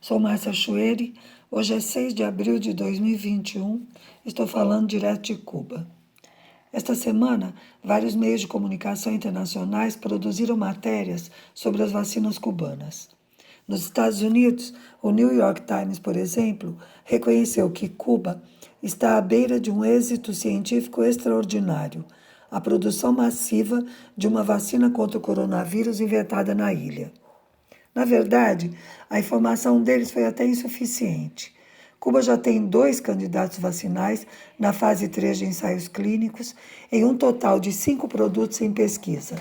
Sou Márcia Chueri, hoje é 6 de abril de 2021, estou falando direto de Cuba. Esta semana, vários meios de comunicação internacionais produziram matérias sobre as vacinas cubanas. Nos Estados Unidos, o New York Times, por exemplo, reconheceu que Cuba está à beira de um êxito científico extraordinário, a produção massiva de uma vacina contra o coronavírus inventada na ilha. Na verdade, a informação deles foi até insuficiente. Cuba já tem 2 candidatos vacinais na fase 3 de ensaios clínicos, em um total de 5 produtos em pesquisa.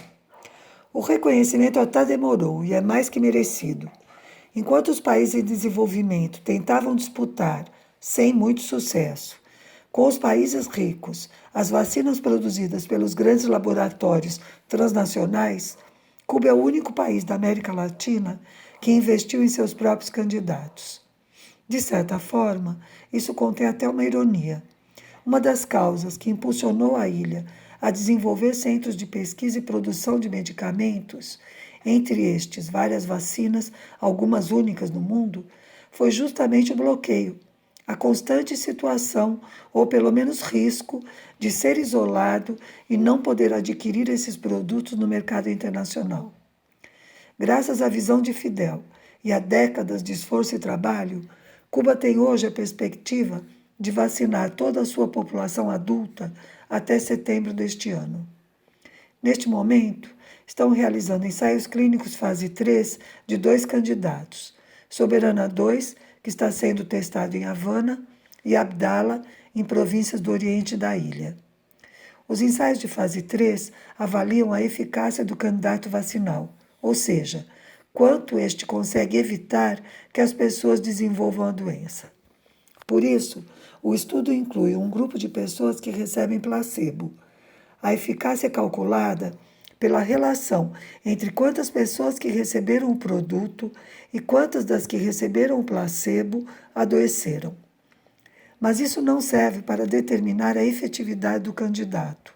O reconhecimento até demorou e é mais que merecido. Enquanto os países em desenvolvimento tentavam disputar, sem muito sucesso, com os países ricos as vacinas produzidas pelos grandes laboratórios transnacionais, Cuba é o único país da América Latina que investiu em seus próprios candidatos. De certa forma, isso contém até uma ironia. Uma das causas que impulsionou a ilha a desenvolver centros de pesquisa e produção de medicamentos, entre estes várias vacinas, algumas únicas no mundo, foi justamente o bloqueio, a constante situação, ou pelo menos risco, de ser isolado e não poder adquirir esses produtos no mercado internacional. Graças à visão de Fidel e a décadas de esforço e trabalho, Cuba tem hoje a perspectiva de vacinar toda a sua população adulta até setembro deste ano. Neste momento, estão realizando ensaios clínicos fase 3 de 2 candidatos, Soberana 2, que está sendo testado em Havana, e Abdala, em províncias do oriente da ilha. Os ensaios de fase 3 avaliam a eficácia do candidato vacinal, ou seja, quanto este consegue evitar que as pessoas desenvolvam a doença. Por isso, o estudo inclui um grupo de pessoas que recebem placebo. A eficácia é calculada pela relação entre quantas pessoas que receberam o produto e quantas das que receberam o placebo adoeceram. Mas isso não serve para determinar a efetividade do candidato.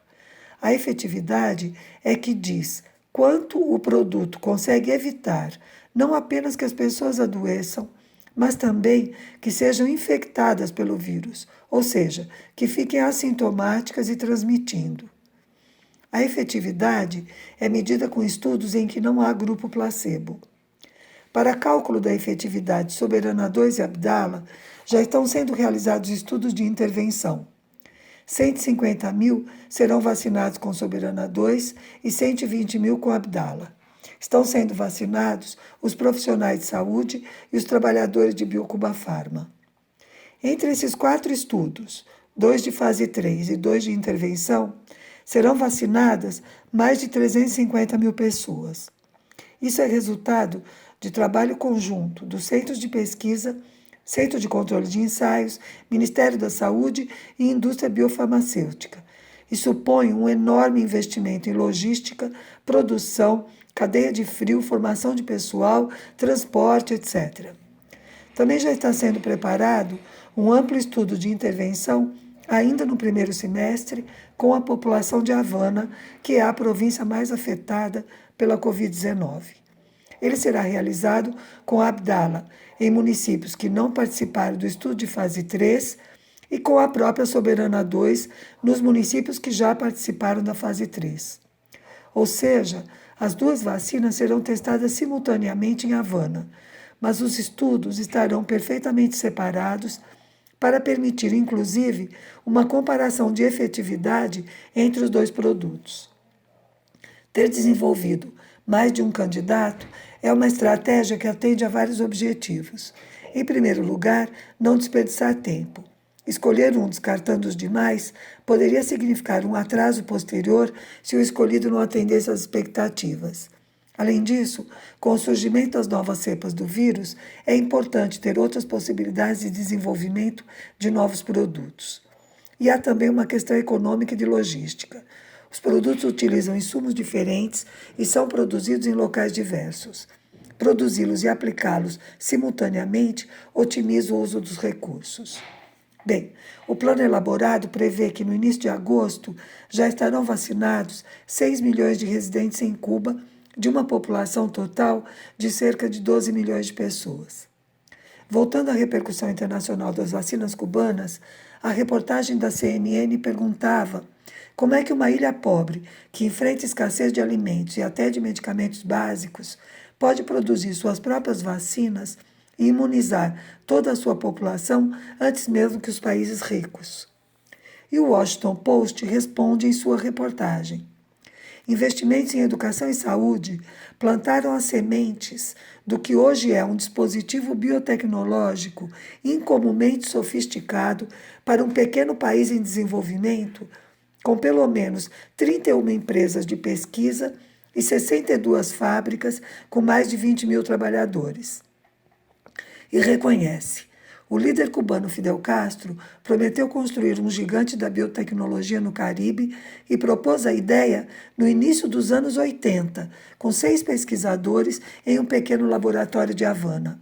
A efetividade é que diz quanto o produto consegue evitar não apenas que as pessoas adoeçam, mas também que sejam infectadas pelo vírus, ou seja, que fiquem assintomáticas e transmitindo. A efetividade é medida com estudos em que não há grupo placebo. Para cálculo da efetividade Soberana 2 e Abdala, já estão sendo realizados estudos de intervenção. 150 mil serão vacinados com Soberana 2 e 120 mil com Abdala. Estão sendo vacinados os profissionais de saúde e os trabalhadores de Biocuba Pharma. Entre esses 4 estudos, 2 de fase 3 e 2 de intervenção, serão vacinadas mais de 350 mil pessoas. Isso é resultado de trabalho conjunto dos centros de pesquisa, Centro de Controle de Ensaios, Ministério da Saúde e Indústria Biofarmacêutica, e supõe um enorme investimento em logística, produção, cadeia de frio, formação de pessoal, transporte, etc. Também já está sendo preparado um amplo estudo de intervenção ainda no primeiro semestre com a população de Havana, que é a província mais afetada pela Covid-19. Ele será realizado com Abdala em municípios que não participaram do estudo de fase 3 e com a própria Soberana 2 nos municípios que já participaram da fase 3. Ou seja, as 2 vacinas serão testadas simultaneamente em Havana, mas os estudos estarão perfeitamente separados para permitir, inclusive, uma comparação de efetividade entre os 2 produtos. Ter desenvolvido mais de um candidato é uma estratégia que atende a vários objetivos. Em primeiro lugar, não desperdiçar tempo. Escolher um descartando os demais poderia significar um atraso posterior se o escolhido não atendesse às expectativas. Além disso, com o surgimento das novas cepas do vírus, é importante ter outras possibilidades de desenvolvimento de novos produtos. E há também uma questão econômica e de logística. Os produtos utilizam insumos diferentes e são produzidos em locais diversos. Produzi-los e aplicá-los simultaneamente otimiza o uso dos recursos. Bem, o plano elaborado prevê que no início de agosto já estarão vacinados 6 milhões de residentes em Cuba, de uma população total de cerca de 12 milhões de pessoas. Voltando à repercussão internacional das vacinas cubanas, a reportagem da CNN perguntava como é que uma ilha pobre, que enfrenta escassez de alimentos e até de medicamentos básicos, pode produzir suas próprias vacinas e imunizar toda a sua população antes mesmo que os países ricos. E o Washington Post responde em sua reportagem: investimentos em educação e saúde plantaram as sementes do que hoje é um dispositivo biotecnológico incomumente sofisticado para um pequeno país em desenvolvimento, com pelo menos 31 empresas de pesquisa e 62 fábricas com mais de 20 mil trabalhadores. E reconhece: o líder cubano Fidel Castro prometeu construir um gigante da biotecnologia no Caribe e propôs a ideia no início dos anos 80, com 6 pesquisadores em um pequeno laboratório de Havana.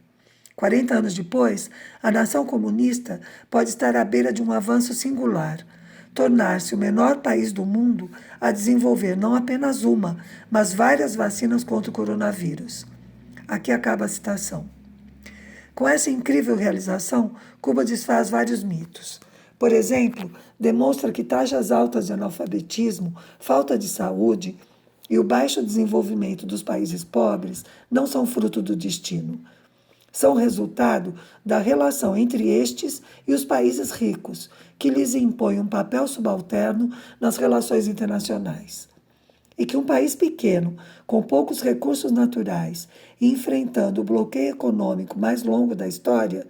40 anos depois, a nação comunista pode estar à beira de um avanço singular, tornar-se o menor país do mundo a desenvolver não apenas uma, mas várias vacinas contra o coronavírus. Aqui acaba a citação. Com essa incrível realização, Cuba desfaz vários mitos. Por exemplo, demonstra que taxas altas de analfabetismo, falta de saúde e o baixo desenvolvimento dos países pobres não são fruto do destino. São resultado da relação entre estes e os países ricos, que lhes impõem um papel subalterno nas relações internacionais. E que um país pequeno, com poucos recursos naturais e enfrentando o bloqueio econômico mais longo da história,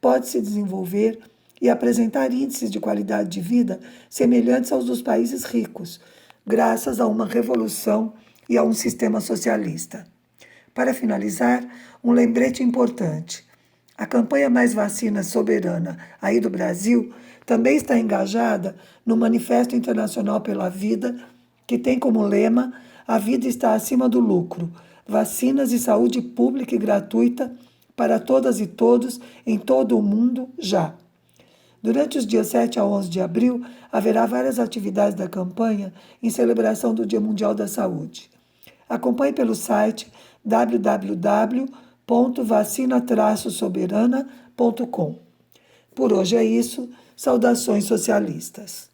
pode se desenvolver e apresentar índices de qualidade de vida semelhantes aos dos países ricos, graças a uma revolução e a um sistema socialista. Para finalizar, um lembrete importante. A campanha Mais Vacina Soberana, aí do Brasil, também está engajada no Manifesto Internacional pela Vida, que tem como lema: a vida está acima do lucro, vacinas e saúde pública e gratuita para todas e todos em todo o mundo já. Durante os dias 7 a 11 de abril, haverá várias atividades da campanha em celebração do Dia Mundial da Saúde. Acompanhe pelo site www.vacina-soberana.com. Por hoje é isso. Saudações socialistas.